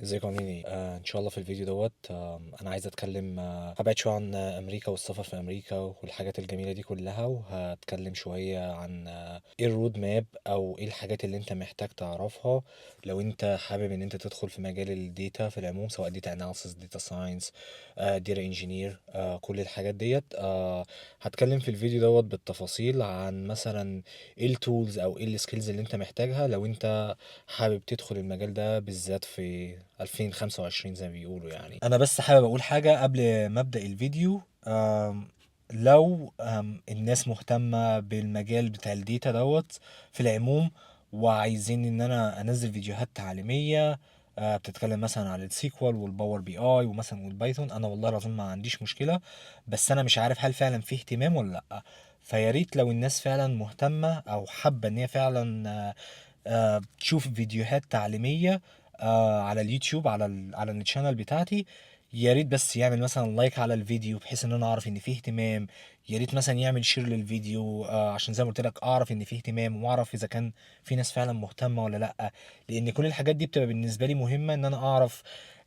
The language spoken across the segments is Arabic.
ازيكم عاملين ايه؟ ان شاء الله في الفيديو دوت انا عايز اتكلم هبعد شويه عن امريكا والسفر في امريكا والحاجات الجميله دي كلها، وهتكلم شويه عن ايه الرود ماب او ايه الحاجات اللي انت محتاج تعرفها لو انت حابب ان انت تدخل في مجال الديتا في العموم، سواء ديتا اناليسيس، ديتا ساينس، ديتا انجينير، كل الحاجات ديت. هتكلم في الفيديو دوت بالتفاصيل عن مثلا ايه التولز او ايه السكيلز اللي انت محتاجها لو انت حابب تدخل المجال ده بالذات في 2025 زي ما بيقولوا. يعني انا بس حابب اقول حاجة قبل ما ابدأ الفيديو. لو الناس مهتمة بالمجال بتاع الديتا دوت في العموم، وعايزين ان انا انزل فيديوهات تعليمية بتتكلم مثلا عن السيكوال والباور بي اي ومثلا والبايثون، انا والله العظيم ما عنديش مشكلة، بس انا مش عارف هل فعلا فيه اهتمام ولا لا. فيا ريت لو الناس فعلا مهتمة او حابة ان هي فعلا تشوف فيديوهات تعليمية على اليوتيوب، على الشانل بتاعتي، يا ريت بس يعمل مثلا لايك على الفيديو بحيث ان انا اعرف ان فيه اهتمام. يا ريت مثلا يعمل شير للفيديو عشان زي ما قلت لك اعرف ان فيه اهتمام، واعرف اذا كان في ناس فعلا مهتمة ولا لا. لان كل الحاجات دي بتبقى بالنسبة لي مهمة، ان انا اعرف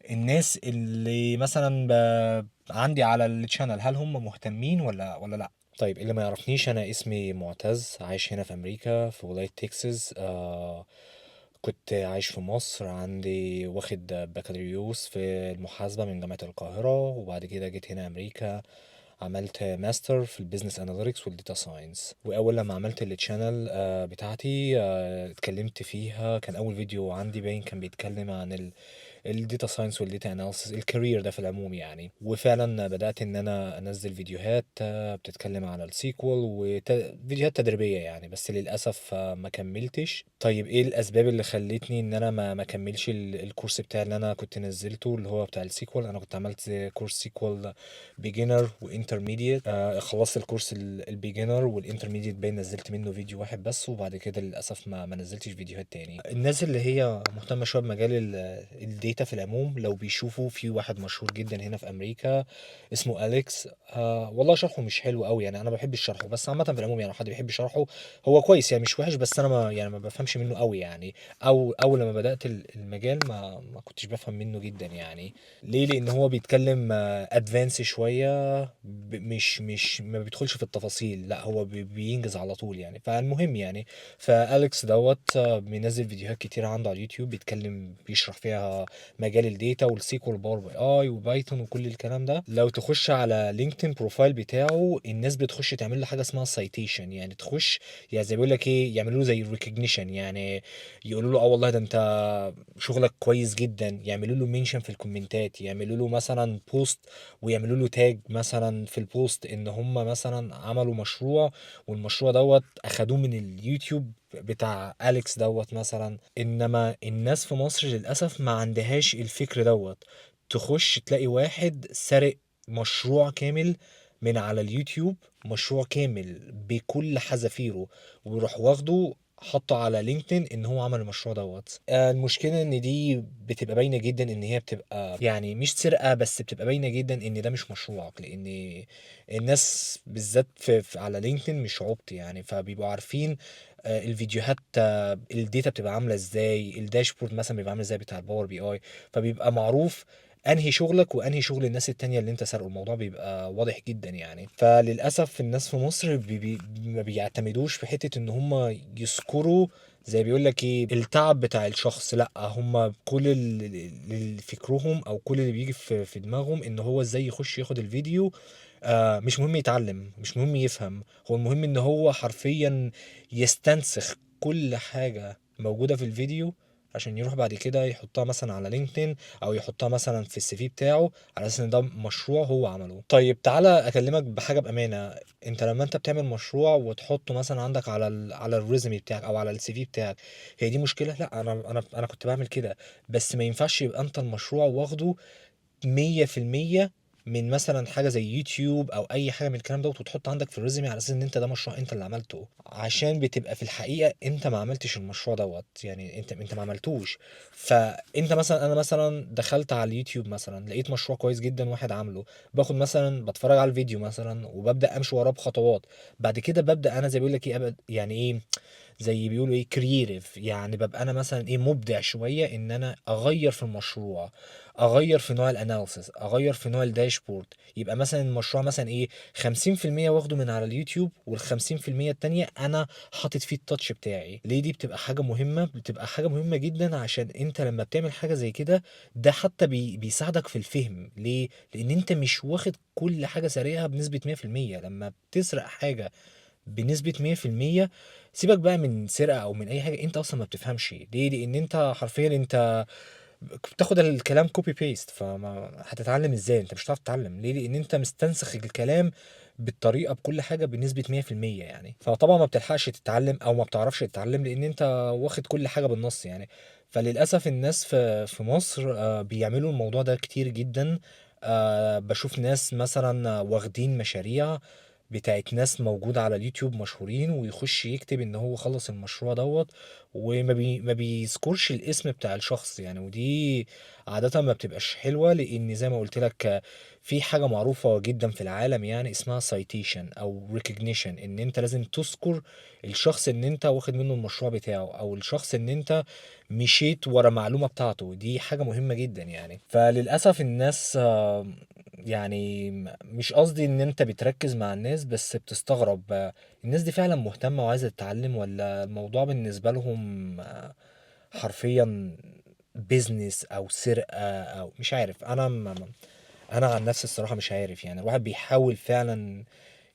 الناس اللي مثلا عندي على الشانل هل هم مهتمين ولا لا. طيب، اللي ما يعرفنيش، انا اسمي معتز، عايش هنا في امريكا في ولاية تكساس. كنت عايش في مصر، عندي واخد بكالوريوس في المحاسبة من جامعة القاهرة، وبعد كده جيت هنا امريكا، عملت ماستر في البيزنس اناليتكس والديتا ساينس. واول لما عملت التشانل بتاعتي اتكلمت فيها، كان اول فيديو عندي باين كان بيتكلم عن الداتا ساينس والداتا اناليسيس، الكارير ده في العموم يعني. وفعلا بدات ان انا انزل فيديوهات بتتكلم على السيكوال وفيديوهات تدريبيه يعني، بس للاسف ما كملتش. طيب، ايه الاسباب اللي خلتني ان انا ما كملش الكورس بتاعي اللي انا كنت نزلته اللي هو بتاع السيكوال؟ انا كنت عملت كورس سيكوال بيجنر وانترميديت. خلصت الكورس البيجنر والانترميديت باين نزلت منه فيديو واحد بس، وبعد كده للاسف ما نزلتش فيديوهات تاني. الناس اللي هي مهتمه شويه بمجال الداتا في العموم لو بيشوفوا في واحد مشهور جدا هنا في امريكا اسمه اليكس. والله شرحه مش حلو قوي يعني، انا ما بحبش شرحه، بس عامه في العموم يعني لو حد بيحب شرحه هو كويس يعني، مش وحش، بس انا ما بفهمش منه قوي يعني. او اول لما بدات المجال ما كنتش بفهم منه جدا يعني. ليه؟ لان هو بيتكلم ادفانس شويه، مش ما بيدخلش في التفاصيل، لا هو بينجز على طول يعني. فالمهم يعني، فاليكس دوت بينزل فيديوهات كتير عنده على اليوتيوب، بيتكلم بيشرح فيها مجال الداتا والسيكوال باور بي اي وبايثون وكل الكلام ده. لو تخش على لينكدين بروفايل بتاعه، الناس بتخش تعمل له حاجه اسمها سايتيشن، يعني تخش يعني زي بيقول لك ايه، يعملوا له زي ريكوجنيشن، يعني يقولوا له اه والله ده انت شغلك كويس جدا، يعملوا له منشن في الكومنتات، يعملوا له مثلا بوست ويعملوا له تاج مثلا في البوست ان هم مثلا عملوا مشروع، والمشروع دوت اخدوه من اليوتيوب بتاع أليكس دوت مثلا. انما الناس في مصر للاسف ما عندهاش الفكر دوت. تخش تلاقي واحد سارق مشروع كامل من على اليوتيوب، مشروع كامل بكل حذافيره، ويروح واخده حطه على لينكدين ان هو عمل المشروع دوت. المشكله ان دي بتبقى باينه جدا ان هي بتبقى يعني مش سرقه، بس بتبقى باينه جدا ان ده مش مشروعك، لان الناس بالذات على لينكدين مش عبط يعني، فبيبقوا عارفين الفيديوهات، الداتا بتبقى عامله ازاي، الداشبورد مثلا بيبقى عامل ازاي بتاع الباور بي اي، فبيبقى معروف انهي شغلك وانهي شغل الناس التانية اللي انت سارقه. الموضوع بيبقى واضح جدا يعني. فللاسف الناس في مصر ما بيعتمدوش في حتة ان هم يذكروا زي بيقول لك ايه التعب بتاع الشخص، لا هم كل اللي فكرهم او كل اللي بيجي في دماغهم ان هو ازاي يخش ياخد الفيديو. مش مهم يتعلم، مش مهم يفهم، هو المهم ان هو حرفيا يستنسخ كل حاجة موجودة في الفيديو عشان يروح بعد كده يحطها مثلا على لينكدين او يحطها مثلا في السي في بتاعه على اساس ان ده مشروع هو عمله. طيب تعالى اكلمك بحاجه بامانه، انت لما انت بتعمل مشروع وتحطه مثلا عندك على الريزمي بتاعك او على السي في بتاعك، هي دي مشكله؟ لا، انا كنت بعمل كده، بس ما ينفعش يبقى انت المشروع واخده 100% من مثلا حاجه زي يوتيوب او اي حاجه من الكلام دوت، وتحط عندك في الريزومي على اساس ان انت ده مشروع انت اللي عملته، عشان بتبقى في الحقيقه انت ما عملتش المشروع دوت يعني، انت ما عملتوش. فانت مثلا، انا مثلا دخلت على اليوتيوب مثلا لقيت مشروع كويس جدا واحد عامله، باخد مثلا بتفرج على الفيديو مثلا وببدا امشي وراه بخطوات، بعد كده ببدا انا زي بيقول لك ايه يعني ايه، زي بيقولوا ايه كرييتيف، يعني ببقى انا مثلا ايه مبدع شويه ان انا اغير في المشروع، اغير في نوع الاناليسز، اغير في نوع الداشبورد. يبقى مثلا المشروع مثلا ايه 50% واخده من على اليوتيوب، وال50% التانية انا حاطط فيه التاتش بتاعي. ليه؟ دي بتبقى حاجه مهمه، بتبقى حاجه مهمه جدا، عشان انت لما بتعمل حاجه زي كده ده حتى بيساعدك في الفهم. ليه؟ لان انت مش واخد كل حاجه سريعه بنسبه 100%. لما بتسرق حاجه بنسبة 100%، سيبك بقى من سرقة أو من أي حاجة، أنت أصلا ما بتفهمش. ليه؟ لأن أنت حرفيا أنت بتاخد الكلام كوبي بيست، فما هتتعلم إزاي؟ أنت مش هتعرف تتعلم. ليه؟ لأن أنت مستنسخ الكلام بالطريقة بكل حاجة بنسبة 100% يعني. فطبعا ما بتلحقش تتعلم أو ما بتعرفش تتعلم لأن أنت واخد كل حاجة بالنص يعني. فللأسف الناس في مصر بيعملوا الموضوع ده كتير جدا. بشوف ناس مثلا واخدين مشاريع بتاعت ناس موجودة على اليوتيوب مشهورين، ويخش يكتب ان هو خلص المشروع دوت، ما بيذكرش الاسم بتاع الشخص يعني. ودي عادة ما بتبقاش حلوة، لان زي ما قلت لك في حاجة معروفة جدا في العالم يعني اسمها citation او recognition، ان انت لازم تذكر الشخص ان انت واخد منه المشروع بتاعه، او الشخص ان انت مشيت ورا معلومة بتاعته. دي حاجة مهمة جدا يعني. فللأسف الناس يعني مش قصدي ان انت بتركز مع الناس، بس بتستغرب الناس دي فعلا مهتمة وعايزة تتعلم، ولا الموضوع بالنسبة لهم حرفيا بيزنس او سرقة او مش عارف. انا عن نفسي الصراحة مش عارف يعني. الواحد بيحاول فعلا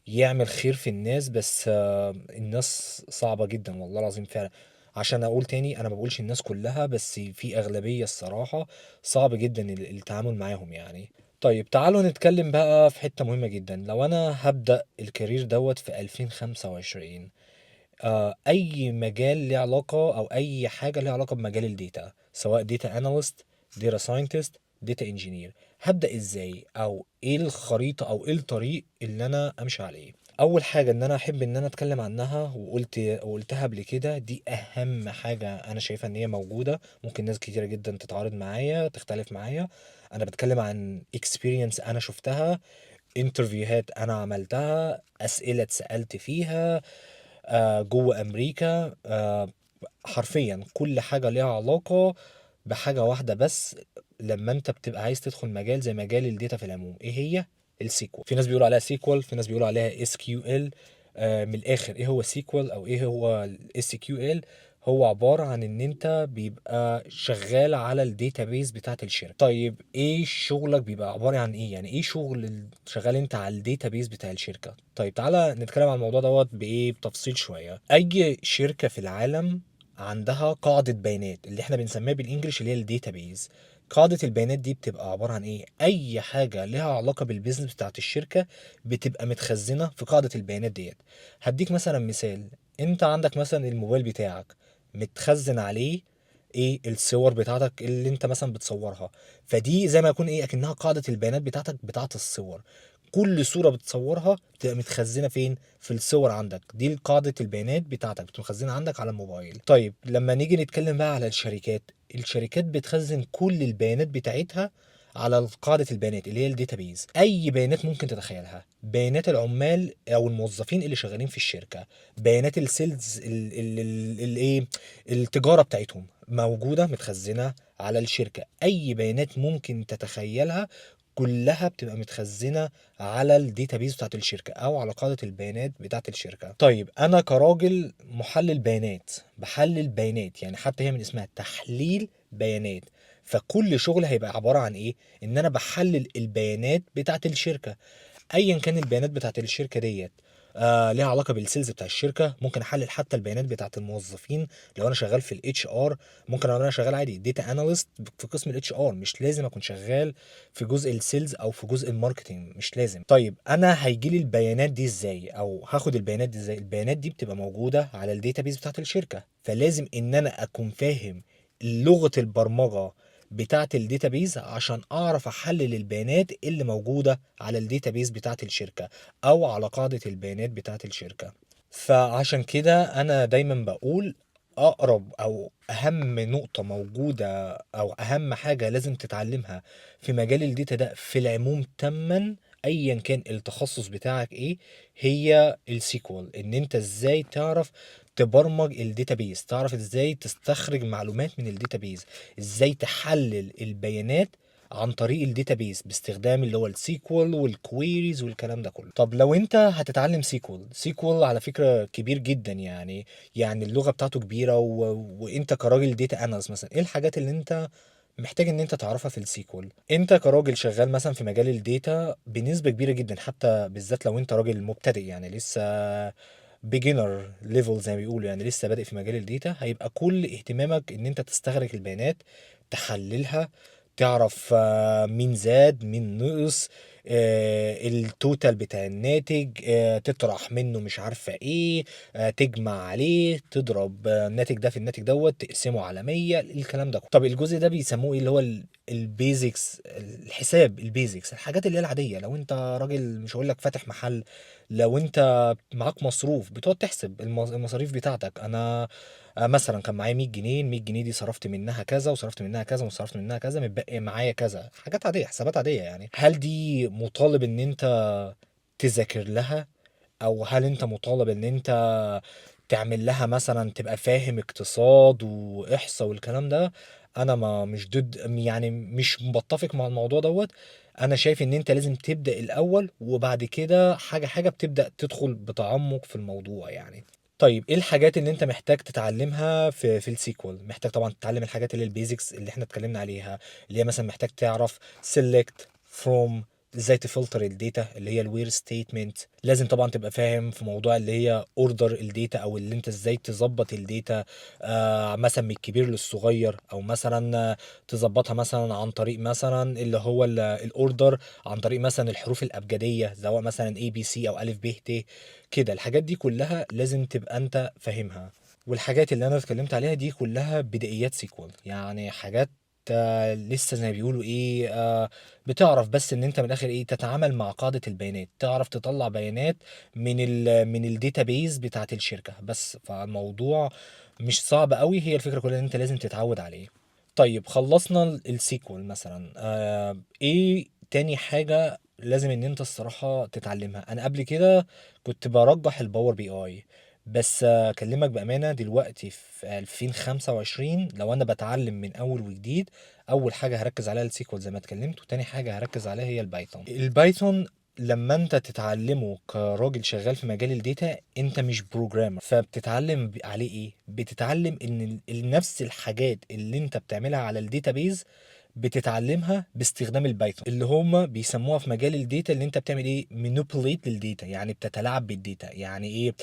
يعمل خير في الناس، بس الناس صعبة جدا والله العظيم فعلا. عشان اقول تاني انا ما بقولش الناس كلها، بس في اغلبية الصراحة صعب جدا التعامل معاهم يعني. طيب تعالوا نتكلم بقى في حتة مهمة جدا. لو انا هبدأ الكارير دوت في 2025، اي مجال ليه علاقة او اي حاجة ليها علاقة بمجال الداتا، سواء داتا اناليست، داتا ساينتست، داتا انجينير، هبدأ ازاي؟ او ايه الخريطة او ايه الطريق اللي انا امشي عليه؟ اول حاجة ان انا احب ان انا اتكلم عنها، وقلتها قبل كده، دي اهم حاجة انا شايفها ان هي موجودة. ممكن ناس كتيرة جدا تتعارض معايا تختلف معايا. انا بتكلم عن experience انا شفتها، انترفيوهات انا عملتها، اسئلة اتسألت فيها جوه امريكا. حرفيا كل حاجة ليها علاقة بحاجة واحدة بس. لما انت بتبقى عايز تدخل مجال زي مجال الداتا في العموم، ايه هي؟ السيكوال. في ناس بيقولوا عليها سيكوال، في ناس بيقولوا عليها اس كيو ال. من الاخر ايه هو سيكوال او ايه هو الاس كيو ال؟ هو عبارة عن ان انت بيبقى شغال على الداتابيز بتاعت الشركة. طيب ايه شغلك؟ بيبقى عبارة عن ايه يعني؟ ايه شغل شغال انت على الداتابيز بتاع الشركة؟ طيب تعالى نتكلم عن الموضوع دوت بايه بتفصيل شوية. اي شركة في العالم عندها قاعدة بيانات اللي احنا بنسميها بالانجلش اللي هي الداتابيز. قاعدة البيانات دي بتبقى عبارة عن ايه؟ اي حاجة لها علاقة بالبيزنس بتاعت الشركة بتبقى متخزنة في قاعدة البيانات ديت. هديك مثلا مثال. انت عندك مثلا الموبايل بتاعك متخزن عليه ايه؟ الصور بتاعتك اللي انت مثلا بتصورها. فدي زي ما يكون ايه اكنها قاعدة البيانات بتاعتك بتاعت الصور. كل صورة بتصورها بتبقى متخزنة فين؟ في الصور عندك. دي قاعدة البيانات بتاعتك بتبقى متخزنة عندك على الموبايل. طيب لما نيجي نتكلم بقى على الشركات، الشركات بتخزن كل البيانات بتاعتها على قاعدة البيانات اللي هي الداتابيز. أي بيانات ممكن تتخيلها، بيانات العمال أو الموظفين اللي شغالين في الشركة، بيانات السيلز الايه التجارة بتاعتهم موجودة متخزنة على الشركة. أي بيانات ممكن تتخيلها كلها بتبقى متخزنة على الداتابيز بتاعت الشركة أو على قاعدة البيانات بتاعت الشركة. طيب أنا كراجل محلل بيانات بحلل بيانات، يعني حتى هي من اسمها تحليل بيانات. فكل شغل هيبقى عبارة عن إيه؟ إن أنا بحلل البيانات بتاعت الشركة. ايا كان البيانات بتاعت الشركه ديت ليها علاقه بالسيلز بتاع الشركه. ممكن احلل حتى البيانات بتاعت الموظفين لو انا شغال في الاتش ار. ممكن لو انا شغال عادي داتا اناليست في قسم الاتش ار، مش لازم اكون شغال في جزء السيلز او في جزء الماركتنج، مش لازم. طيب انا هيجي لي البيانات دي ازاي او هاخد البيانات دي ازاي؟ البيانات دي بتبقى موجوده على الداتابيز بتاعت الشركه، فلازم ان انا اكون فاهم لغه البرمجه بتاعة الداتابيز عشان اعرف احلل البيانات اللي موجودة على الداتابيز بتاعة الشركة او على قاعدة البيانات بتاعة الشركة. فعشان كده انا دايما بقول اقرب او اهم نقطة موجودة او اهم حاجة لازم تتعلمها في مجال الداتا ده في العموم تما، ايا كان التخصص بتاعك ايه، هي السيكوال. ان انت ازاي تعرف تبرمج الداتابيز، تعرف ازاي تستخرج معلومات من الداتابيز، ازاي تحلل البيانات عن طريق الداتابيز باستخدام اللي هو السيكوال والكويريز والكلام ده كله. طب لو انت هتتعلم سيكوال على فكرة كبير جدا يعني اللغة بتاعته كبيرة وانت كراجل داتا اناليست مثلا، ايه الحاجات اللي انت محتاج ان انت تعرفها في السيكوال؟ انت كراجل شغال مثلا في مجال الداتا بنسبة كبيرة جدا، حتى بالذات لو انت راجل مبتدئ يعني لسه beginner level زي ما بيقولوا، يعني لسه بادئ في مجال الداتا، هيبقى كل اهتمامك ان انت تستخرج البيانات، تحللها، تعرف مين زاد مين نقص، التوتال بتاع الناتج، تطرح منه مش عارفة ايه، تجمع عليه، تضرب الناتج ده في الناتج دوت، تقسمه على 100، الكلام ده. طب الجزء ده بيسموه ايه؟ اللي هو البيزكس، الحساب، البيزكس، الحاجات اللي هي العادية. لو انت راجل مش هقول لك فاتح محل، لو انت معاك مصروف بتقعد تحسب المصاريف بتاعتك. انا مثلا كان معايا 100 جنيه، ال 100 جنيه دي صرفت منها كذا وصرفت منها كذا وصرفت منها كذا، متبقي معايا كذا. حاجات عاديه، حسابات عاديه يعني. هل دي مطالب ان انت تذاكر لها، او هل انت مطالب ان انت تعمل لها مثلا تبقى فاهم اقتصاد واحصاء والكلام ده؟ انا ما مش ضد، يعني مش متفق مع الموضوع دوت. انا شايف ان انت لازم تبدأ الاول، وبعد كده حاجة حاجة بتبدأ تدخل بتعمق في الموضوع يعني. طيب ايه الحاجات اللي انت محتاج تتعلمها في السيكوال؟ محتاج طبعا تتعلم الحاجات اللي البيزكس اللي احنا اتكلمنا عليها، اللي هي مثلا محتاج تعرف select from، ازاي تفلتر الداتا اللي هي الوير ستيتمنت. لازم طبعا تبقى فاهم في موضوع اللي هي اوردر الداتا، او اللي انت ازاي تظبط الداتا مثلا من الكبير للصغير، او مثلا تظبطها مثلا عن طريق مثلا اللي هو الاوردر عن طريق مثلا الحروف الابجديه، سواء مثلا اي بي سي او الف ب ت كده. الحاجات دي كلها لازم تبقى انت فاهمها. والحاجات اللي انا اتكلمت عليها دي كلها بدائيات سيكوال، يعني حاجات لسه زي ما بيقولوا ايه، بتعرف بس ان انت من الاخر ايه، تتعامل مع قاعدة البيانات، تعرف تطلع بيانات من الداتابيز بتاعت الشركة بس. فالموضوع مش صعب قوي، هي الفكرة كلها ان انت لازم تتعود عليه. طيب خلصنا السيكوال مثلا، ايه تاني حاجة لازم ان انت الصراحة تتعلمها؟ انا قبل كده كنت برجح الباور بي اي، بس اكلمك بامانه دلوقتي في 2025 لو انا بتعلم من اول وجديد، اول حاجه هركز عليها السيكوال زي ما اتكلمت، وتاني حاجه هركز عليها هي البايثون. لما انت تتعلمه كراجل شغال في مجال الداتا، انت مش بروجرامر، فبتتعلم عليه ايه؟ بتتعلم ان نفس الحاجات اللي انت بتعملها على الداتابيز بتتعلمها باستخدام البايثون، اللي هم بيسموها في مجال الداتا اللي انت بتعمل ايه، مانيبيوليت للداتا، يعني بتتلاعب بالداتا. يعني ايه؟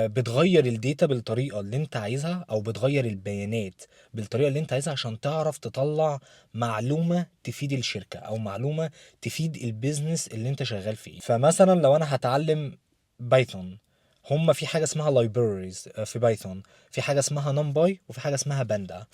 بتغير الداتا بالطريقه اللي انت عايزها، او بتغير البيانات بالطريقه اللي انت عايزها عشان تعرف تطلع معلومه تفيد الشركه، او معلومه تفيد البيزنس اللي انت شغال فيه. فمثلا لو انا هتعلم بايثون، هما في حاجه اسمها لايبريز في بايثون، في حاجه اسمها نمباي، وفي حاجه اسمها باندا.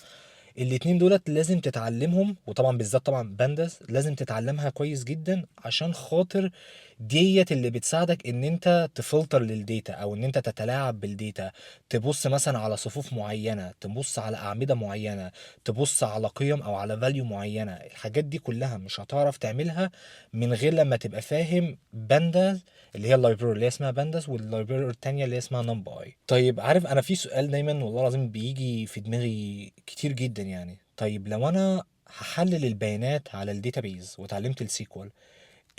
الاتنين دولت لازم تتعلمهم، وطبعا بالذات طبعا بانداس لازم تتعلمها كويس جدا، عشان خاطر ديت اللي بتساعدك ان انت تفلتر للديتا، او ان انت تتلاعب بالديتا، تبص مثلا على صفوف معينة، تبص على اعمدة معينة، تبص على قيم او على فاليو معينة. الحاجات دي كلها مش هتعرف تعملها من غير لما تبقى فاهم بانداس، اللي هي اللايبراري اللي هي اسمها بانداس، واللايبراري التانية اللي هي اسمها نمباي. طيب عارف انا في سؤال دايما والله العظيم بيجي في دماغي كتير جدا يعني، طيب لو انا هحلل البيانات على الداتابيز واتعلمت السيكوال،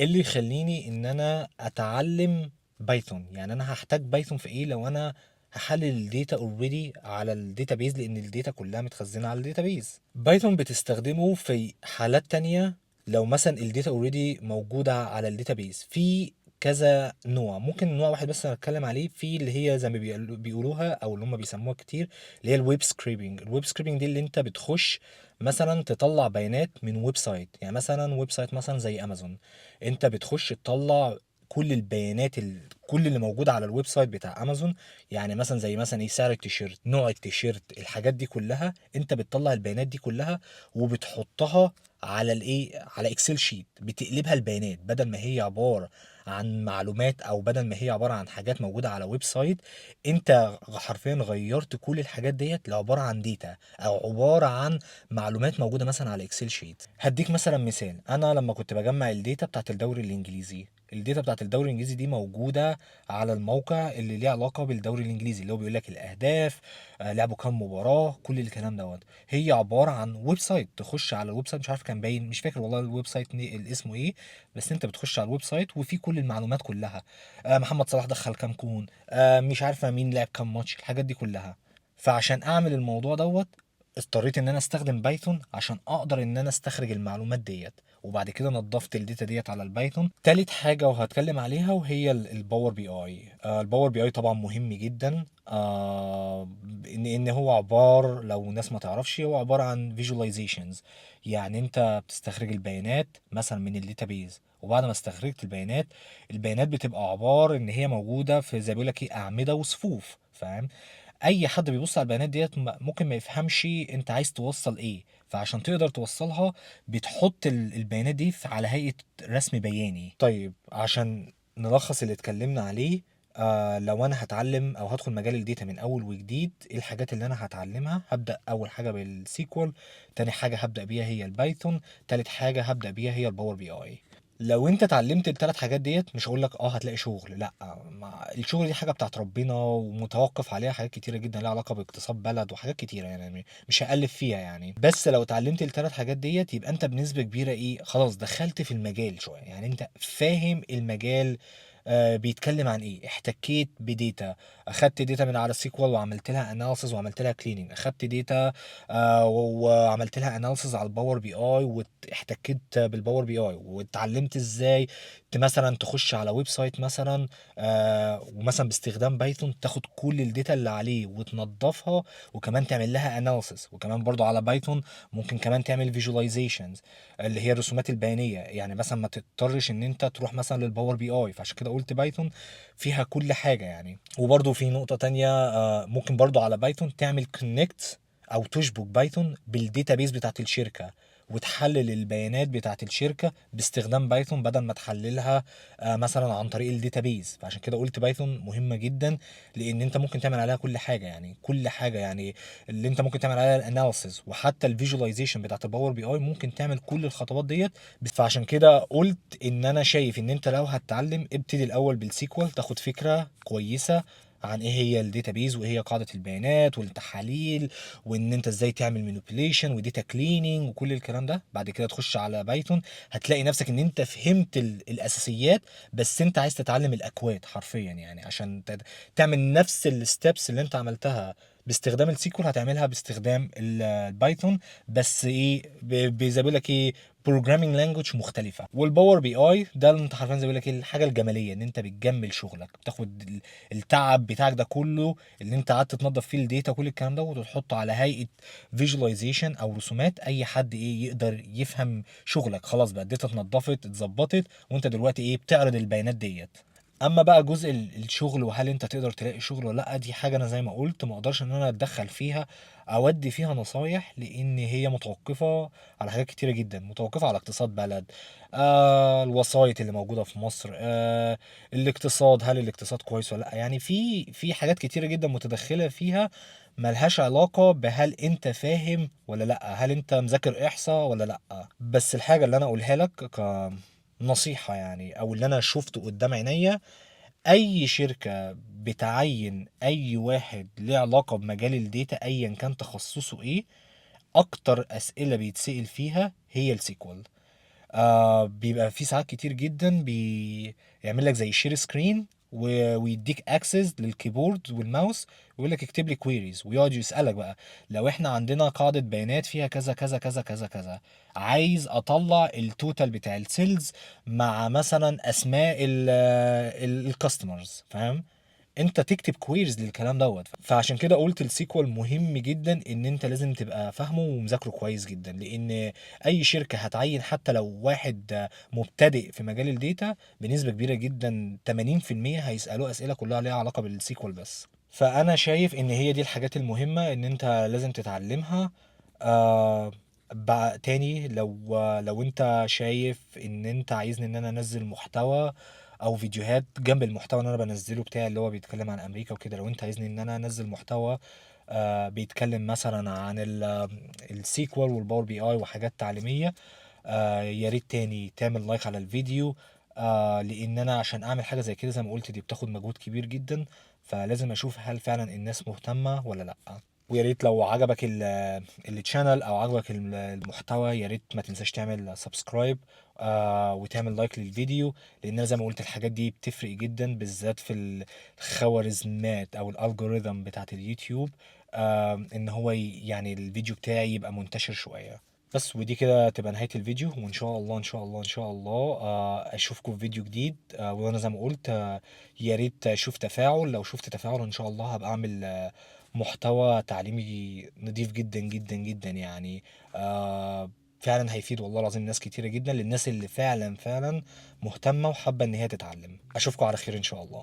ايه اللي يخليني ان انا اتعلم بايثون؟ يعني انا هحتاج بايثون في ايه لو انا هحلل الداتا اوريدي على الداتابيز، لان الداتا كلها متخزنه على الداتابيز. بايثون بتستخدمه في حالات تانية، لو مثلا الداتا اوريدي موجوده على الداتابيز في كذا نوع. ممكن نوع واحد بس انا اتكلم عليه، في اللي هي زي ما بيقولوها او اللي هم بيسموها كتير، اللي هي الويب سكريبنج. الويب سكريبنج دي اللي انت بتخش مثلا تطلع بيانات من ويب سايت، يعني مثلا ويب سايت مثلا زي امازون، انت بتخش تطلع كل البيانات كل اللي موجود على الويب سايت بتاع امازون، يعني مثلا زي مثلا ايه، سعر التيشيرت، نوع التيشيرت، الحاجات دي كلها انت بتطلع البيانات دي كلها وبتحطها على الايه، على اكسل شيت، بتقلبها البيانات بدل ما هي عبارة عن معلومات، او بدل ما هي عباره عن حاجات موجوده على ويب سايت، انت حرفيا غيرت كل الحاجات ديت لعباره عن ديتا، او عباره عن معلومات موجوده مثلا على اكسل شيت. هديك مثلا مثال، انا لما كنت بجمع الداتا بتاعت الدوري الانجليزي، الداتا بتاعت الدوري الانجليزي دي موجوده على الموقع اللي ليه علاقه بالدوري الانجليزي، اللي هو بيقول لك الاهداف، لعبوا كام مباراه، كل الكلام دوت. هي عباره عن ويب سايت، تخش على الويب سايت، مش عارف كان باين، مش فاكر والله الويب سايت اسمه ايه، بس انت بتخش على الويب سايت وفي كل المعلومات كلها. محمد صلاح دخل كام جون، مش عارفه مين لعب كام ماتش، الحاجات دي كلها. فعشان اعمل الموضوع دوت اضطريت ان انا استخدم بايثون عشان اقدر ان انا استخرج المعلومات ديت، وبعد كده نضفت الداتا ديت على البايثون. تالت حاجه وهتكلم عليها وهي الباور بي اي. الباور بي اي طبعا مهم جدا. ان هو عباره، لو الناس ما تعرفش، هو عباره عن فيجواليزيشنز. يعني انت بتستخرج البيانات مثلا من الداتابيز، وبعد ما استخرجت البيانات، البيانات بتبقى عباره ان هي موجوده في زي بيقول لك ايه، اعمده وصفوف، فاهم؟ اي حد بيبص على البيانات ديت ممكن ما يفهمش انت عايز توصل ايه، فعشان تقدر توصلها بتحط البيانات دي على هيئة رسم بياني. طيب عشان نلخص اللي اتكلمنا عليه، لو انا هتعلم او هدخل مجال الداتا من اول وجديد، ايه الحاجات اللي انا هتعلمها؟ هبدأ اول حاجة بالسيكوال، تاني حاجة هبدأ بيها هي البايثون، تالت حاجة هبدأ بيها هي الباور بي اي. لو انت اتعلمت الثلاث حاجات ديت، مش هقول لك هتلاقي شغل، لا، الشغل دي حاجه بتاعت ربنا، ومتوقف عليها حاجات كتيره جدا لها علاقه باقتصاد بلد وحاجات كتيره، يعني مش هألف فيها يعني. بس لو اتعلمت الثلاث حاجات ديت، يبقى انت بنسبه كبيره ايه، خلاص دخلت في المجال شويه، يعني انت فاهم المجال بيتكلم عن ايه، احتكيت بديتا، اخدت داتا من على السيكوال وعملت لها اناليسز وعملت لها كليننج، اخدت داتا وعملت لها اناليسز على الباور بي اي، واحتكيت بالباور بي اي، واتعلمت ازاي مثلا تخش على ويب سايت مثلا، ومثلا باستخدام بايثون تاخد كل الداتا اللي عليه وتنظفها، وكمان تعمل لها اناليسز، وكمان برضو على بايثون ممكن كمان تعمل فيجواليزيشنز اللي هي الرسومات البيانيه، يعني مثلا ما تضطرش ان انت تروح مثلا للباور بي اي، فعشان كده قلت بايثون فيها كل حاجه يعني. وبرضو في نقطه تانية، ممكن برضو على بايثون تعمل كونكت او تشبك بايثون بالديتابيز بتاعت الشركه، وتحلل البيانات بتاعت الشركه باستخدام بايثون، بدل ما تحللها مثلا عن طريق الداتابيز. فعشان كده قلت بايثون مهمه جدا، لان انت ممكن تعمل عليها كل حاجه، يعني كل حاجه، يعني اللي انت ممكن تعمل عليها الاناليسز وحتى الفيجواليزيشن بتاعت الباور بي اي، ممكن تعمل كل الخطوات ديت. فعشان كده قلت ان انا شايف ان انت لو هتتعلم، ابتدي الاول بالسيكوال، تاخد فكره كويسه عن ايه هي الداتابيز، وايه هي قاعده البيانات والتحاليل، وان انت ازاي تعمل مانيبيوليشن وديتا كليننج وكل الكلام ده. بعد كده تخش على بايثون، هتلاقي نفسك ان انت فهمت الاساسيات، بس انت عايز تتعلم الاكواد حرفيا، يعني عشان تعمل نفس الستبس اللي انت عملتها باستخدام السيكول، هتعملها باستخدام البايثون، بس ايه، زي بيقول لك ايه، بروجرامينج لانجوج مختلفه. والباور بي اي ده اللي انت حرفيا زي بيقول لك ايه، الحاجه الجماليه، ان انت بتجمل شغلك، بتاخد التعب بتاعك ده كله اللي انت قعدت تنظف فيه الداتا كل الكلام ده، وتحطه على هيئه فيجواليزيشن او رسومات، اي حد ايه يقدر يفهم شغلك. خلاص بقى الداتا اتنضفت اتظبطت، وانت دلوقتي ايه، بتعرض البيانات ديت. اما بقى جزء الشغل، وهل انت تقدر تلاقي شغل ولا لا، دي حاجه انا زي ما قلت ما اقدرش ان انا اتدخل فيها، اودي فيها نصايح، لان هي متوقفه على حاجات كتيره جدا، متوقفه على اقتصاد بلد، الوسائط اللي موجوده في مصر، الاقتصاد، هل الاقتصاد كويس ولا لا، يعني في حاجات كتيره جدا متدخله فيها، ملهاش علاقة بهل انت فاهم ولا لا، هل انت مذاكر احصاء ولا لا. بس الحاجة اللي انا اقولها لك كنصيحة يعني، او اللي انا شفته قدام عينيا، اي شركة بتعين اي واحد ليه علاقة بمجال الداتا ايا كان تخصصه ايه، اكتر اسئلة بيتسأل فيها هي السيكوال. بيبقى في ساعات كتير جدا بيعمل لك زي شير سكرين، ويديك اكسس للكيبورد والماوس، ويقول لك اكتب لي كويريز، ويقعد يسالك بقى، لو احنا عندنا قاعده بيانات فيها كذا كذا كذا كذا كذا، عايز اطلع التوتال بتاع السيلز مع مثلا اسماء الكاستمرز، فاهم؟ انت تكتب كويرز للكلام دوت. فعشان كده قلت السيكوال مهم جدا، ان انت لازم تبقى فاهمه ومذاكره كويس جدا، لان اي شركه هتعين حتى لو واحد مبتدئ في مجال الداتا، بنسبه كبيره جدا 80% هيسالوه اسئله كلها ليها علاقه بالسيكوال بس. فانا شايف ان هي دي الحاجات المهمه ان انت لازم تتعلمها. بقى تاني، لو انت شايف ان انت عايزني ان انا انزل محتوى او فيديوهات جنب المحتوى اللي انا بنزله بتاعي اللي هو بيتكلم عن امريكا وكده. لو انت عايزني ان انا انزل محتوى بيتكلم مثلا عن السيكوال والباور بي اي وحاجات تعليمية، يا ريت تاني تعمل لايك على الفيديو. لان انا عشان اعمل حاجة زي كده زي ما قلت دي بتاخد مجهود كبير جدا، فلازم اشوف هل فعلا الناس مهتمة ولا لا. ويا ريت لو عجبك التشانل او عجبك المحتوى، يا ريت ما تنساش تعمل سبسكرايب وتعمل لايك للفيديو، لان انا زي ما قلت الحاجات دي بتفرق جدا بالذات في الخوارزميات او الالجوريثم بتاعت اليوتيوب، ان هو يعني الفيديو بتاعي يبقى منتشر شوية. بس ودي كده تبقى نهاية الفيديو، وان شاء الله ان شاء الله ان شاء الله اشوفكم في فيديو جديد. وانا زي ما قلت يا ريت اشوف تفاعل. لو شفت تفاعل ان شاء الله هبقى اعمل محتوى تعليمي نضيف جدا جدا جدا يعني. فعلا هيفيد والله العظيم ناس كتيرة جدا، للناس اللي فعلا فعلا مهتمة وحابة ان هي تتعلم. اشوفكم على خير ان شاء الله.